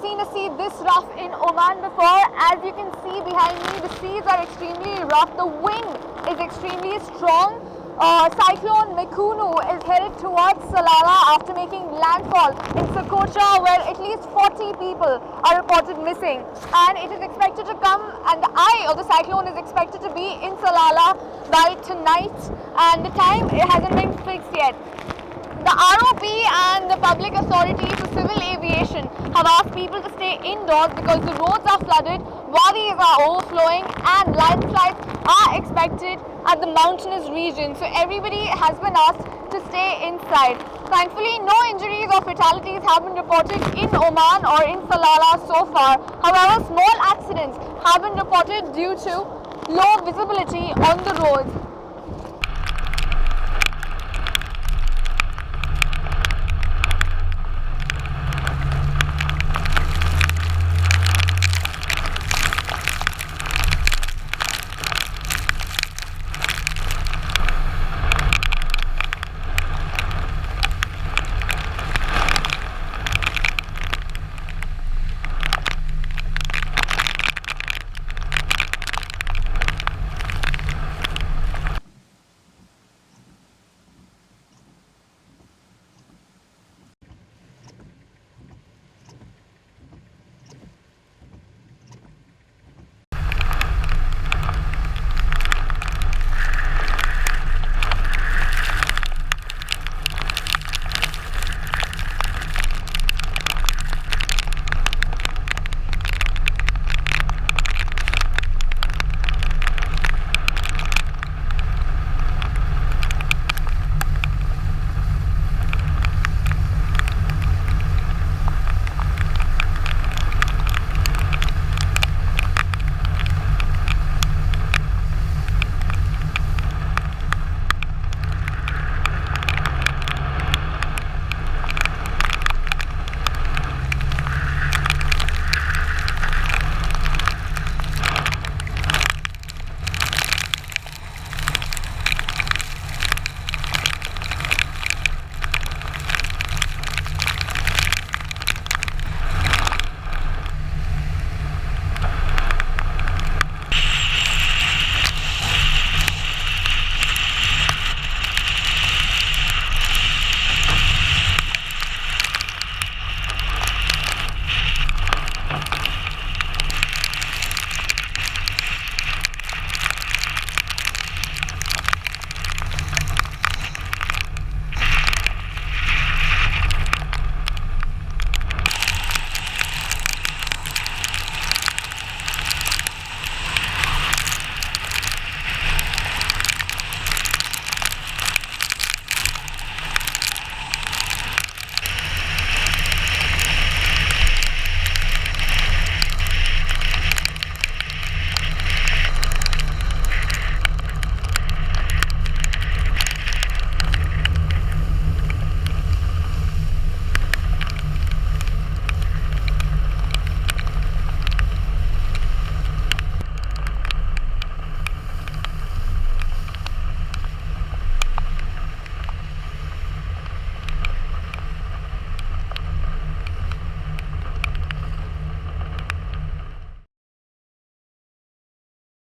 seen a sea this rough in Oman before. As you can see behind me, the seas are extremely rough. The wind is extremely strong. Cyclone Mekhunu is headed towards Salalah after making landfall in Socotra, where at least 40 people are reported missing. And it is expected to come, and the eye of the cyclone is expected to be in Salalah by tonight, and the time it hasn't been fixed yet. The ROP and the public authority for civil aviation have asked people to stay indoors because the roads are flooded, wadis are overflowing, and landslides are expected at the mountainous region. So everybody has been asked to stay inside. Thankfully, no injuries or fatalities have been reported in Oman or in Salalah so far. However, small accidents have been reported due to low visibility on the roads.